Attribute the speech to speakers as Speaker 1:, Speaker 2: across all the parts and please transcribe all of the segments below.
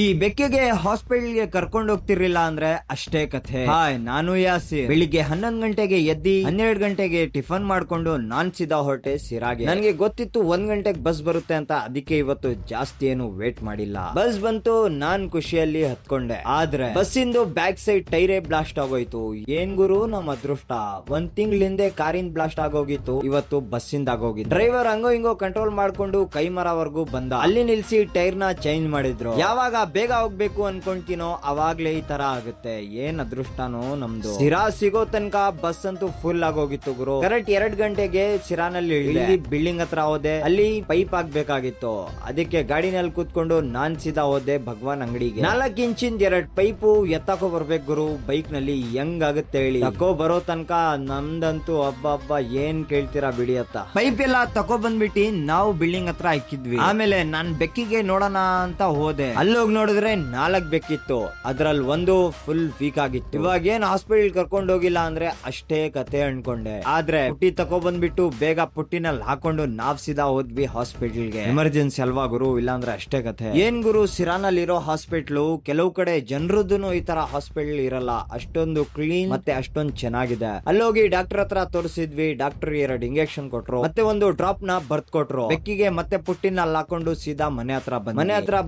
Speaker 1: ಈ ಬೆಕ್ಕಿಗೆ ಹಾಸ್ಪಿಟಲ್ಗೆ ಕರ್ಕೊಂಡು ಹೋಗ್ತಿರ್ಲಿಲ್ಲ ಅಂದ್ರೆ ಅಷ್ಟೇ ಕಥೆ. ಹಾಯ್, ನಾನು ಯಾಸಿರ್. ಬೆಳಿಗ್ಗೆ 11 ಗಂಟೆಗೆ ಎದ್ದಿ 12 ಗಂಟೆಗೆ ಟಿಫನ್ ಮಾಡ್ಕೊಂಡು ನಾನ್ ಸೀದಾ ಹೊರಟೆ ಸಿರಾಗೆ. ನನಗೆ ಗೊತ್ತಿತ್ತು 1 ಗಂಟೆಗೆ ಬಸ್ ಬರುತ್ತೆ ಅಂತ, ಅದಕ್ಕೆ ಇವತ್ತು ಜಾಸ್ತಿ ಏನು ವೇಟ್ ಮಾಡಿಲ್ಲ. ಬಸ್ ಬಂತು, ನಾನ್ ಖುಷಿಯಲ್ಲಿ ಹತ್ಕೊಂಡೆ. ಆದ್ರೆ ಬಸ್ಸಿಂದು ಬ್ಯಾಕ್ ಸೈಡ್ ಟೈರೇ ಬ್ಲಾಸ್ಟ್ ಆಗೋಯ್ತು. ಏನ್ ಗುರು ನಮ್ ಅದೃಷ್ಟ, 1 ತಿಂಗಳ ಹಿಂದೆ ಕಾರಿನ ಬ್ಲಾಸ್ಟ್ ಆಗೋಗಿತ್ತು, ಇವತ್ತು ಬಸ್ಸಿಂದ ಆಗೋಗಿತ್ತು. ಡ್ರೈವರ್ ಹಂಗೋ ಹಿಂಗೋ ಕಂಟ್ರೋಲ್ ಮಾಡ್ಕೊಂಡು ಕೈ ಮರವರೆಗೂ ಬಂದ. ಅಲ್ಲಿ ನಿಲ್ಸಿ ಟೈರ್ ನ ಚೇಂಜ್ ಮಾಡಿದ್ರು. ಯಾವಾಗ ಬೇಗ ಹೋಗ್ಬೇಕು ಅನ್ಕೊಂತೀನೋ ಅವಾಗ್ಲೇ ಈ ತರ ಆಗುತ್ತೆ. ಏನ್ ಅದೃಷ್ಟನೋ ನಮ್ದು. ಸಿರಾ ಸಿಗೋ ತನಕ ಬಸ್ ಅಂತೂ ಫುಲ್ ಆಗೋಗಿತ್ತು ಗುರು. ಕರೆಕ್ಟ್ 2 ಗಂಟೆಗೆ ಸಿರಾನಲ್ಲಿ ಇಳಿದೆ. ಬಿಲ್ಡಿಂಗ್ ಹತ್ರ ಹೋದೆ, ಅಲ್ಲಿ ಪೈಪ್ ಆಗ್ಬೇಕಾಗಿತ್ತು. ಅದಕ್ಕೆ ಗಾಡಿನಲ್ಲಿ ಕೂತ್ಕೊಂಡು ನಾನ್ ಸೀದಾ ಹೋದೆ ಭಗವಾನ್ ಅಂಗಡಿಗೆ. 4 ಇಂಚಿಂದ 2 ಪೈಪು ಎತ್ತಕೋ ಬರ್ಬೇಕು ಗುರು. ಬೈಕ್ ನಲ್ಲಿ ಹೆಂಗ್ ಆಗುತ್ತೆ ಹೇಳಿ. ತಕೋ ಬರೋ ತನಕ ನಮ್ದಂತೂ ಹಬ್ಬ ಏನ್ ಕೇಳ್ತೀರಾ ಬಿಡಿ ಅತ್ತ. ಪೈಪ್ ಎಲ್ಲ ತಕೋ ಬಂದ್ಬಿಟ್ಟು ನಾವು ಬಿಲ್ಡಿಂಗ್ ಹತ್ರ ಹಾಕಿದ್ವಿ. ಆಮೇಲೆ ನಾನ್ ಬೆಕ್ಕಿಗೆ ನೋಡೋಣ ಅಂತ ಹೋದೆ. ಅಲ್ಲೋಗಿ ನೋಡಿದ್ರೆ 4 ಬೆಕ್ಕಿತ್ತು. ಅದ್ರಲ್ಲಿ ಒಂದು ಫುಲ್ ವೀಕ್ ಆಗಿತ್ತು. ಇವಾಗ ಏನ್ ಹಾಸ್ಪಿಟಲ್ ಕರ್ಕೊಂಡು ಹೋಗಿಲ್ಲ ಅಂದ್ರೆ ಅಷ್ಟೇ ಕತೆ ಅನ್ಕೊಂಡೆ. ಆದ್ರೆ ಪುಟ್ಟಿ ತಕೋ ಬಂದ್ಬಿಟ್ಟು ಬೇಗ ಪುಟ್ಟಿನಲ್ಲಿ ಹಾಕೊಂಡು ನಾವ್ ಸೀದಾ ಹೋದ್ವಿ ಹಾಸ್ಪಿಟಲ್ಗೆ. ಎಮರ್ಜೆನ್ಸಿ ಅಲ್ವಾ ಗುರು, ಇಲ್ಲಾಂದ್ರೆ ಅಷ್ಟೇ ಕತೆ. ಏನ್ ಗುರು, ಸಿರಾನಲ್ಲಿ ಇರೋ ಹಾಸ್ಪಿಟ್ಲು ಕೆಲವು ಕಡೆ ಜನರದ್ದು ಈ ತರ ಹಾಸ್ಪಿಟಲ್ ಇರಲ್ಲ. ಅಷ್ಟೊಂದು ಕ್ಲೀನ್ ಮತ್ತೆ ಅಷ್ಟೊಂದು ಚೆನ್ನಾಗಿದೆ. ಅಲ್ಲೋಗಿ ಡಾಕ್ಟರ್ ಹತ್ರ ತೋರಿಸಿದ್ವಿ. ಡಾಕ್ಟರ್ 2 ಇಂಜೆಕ್ಷನ್ ಕೊಟ್ರು, ಮತ್ತೆ ಒಂದು ಡ್ರಾಪ್ ನ ಬರ್ತ್ ಕೊಟ್ರು. ಬೆಕ್ಕಿಗೆ ಮತ್ತೆ ಪುಟ್ಟಿನಲ್ಲಿ ಹಾಕೊಂಡು ಸೀದಾ ಮನೆ ಹತ್ರ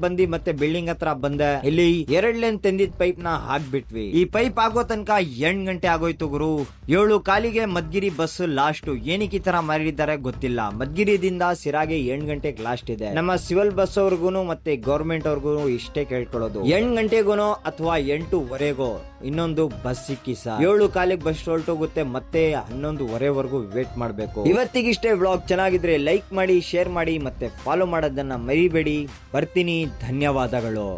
Speaker 1: ಬಂದಿ ಮತ್ತೆ ಬಿಲ್ಡಿಂಗ್ ಹತ್ರ ಬಂದೆ. ಇಲ್ಲಿ 2 ಲೇನ್ ತಂದಿದ್ ಪೈಪ್ ನ ಹಾಕ್ಬಿಟ್ವಿ. ಈ ಪೈಪ್ ಆಗೋ ತನಕ 8 ಗಂಟೆ ಆಗೋಯ್ತು ಗುರು. 7 ಕಾಲಿಗೆ ಮದ್ಗಿರಿ ಬಸ್ ಲಾಸ್ಟ್. ಏನಕ್ಕೆ ಈ ತರ ಮಾಡಿದ್ದಾರೆ ಗೊತ್ತಿಲ್ಲ. ಮದ್ಗಿರಿದಿಂದ ಸಿರಾಗೆ 8 ಗಂಟೆಗೆ ಲಾಸ್ಟ್ ಇದೆ. ನಮ್ಮ ಸಿವಿಲ್ ಬಸ್ ಅವ್ರಿಗೂ ಮತ್ತೆ ಗೌರ್ಮೆಂಟ್ ಅವ್ರಿಗೂ ಇಷ್ಟೇ ಕೇಳ್ಕೊಳ್ಳೋದು, 8 ಗಂಟೆಗೂನೋ ಅಥವಾ 8:15ಗೋ ಇನ್ನೊಂದು ಬಸ್ ಸಿಕ್ಕಿ ಸರ್. 7 ಕಾಲಿಗೆ ಬಸ್ ಹೊರಟೋಗುತ್ತೆ, ಮತ್ತೆ 11:15ವರೆಗೂ ವೇಟ್ ಮಾಡ್ಬೇಕು. ಇವತ್ತಿಗಿಷ್ಟೇ. ವ್ಲಾಗ್ ಚೆನ್ನಾಗಿದ್ರೆ ಲೈಕ್ ಮಾಡಿ, ಶೇರ್ ಮಾಡಿ, ಮತ್ತೆ ಫಾಲೋ ಮಾಡೋದನ್ನ ಮರಿಬೇಡಿ. ಬರ್ತೀನಿ, ಧನ್ಯವಾದಗಳು.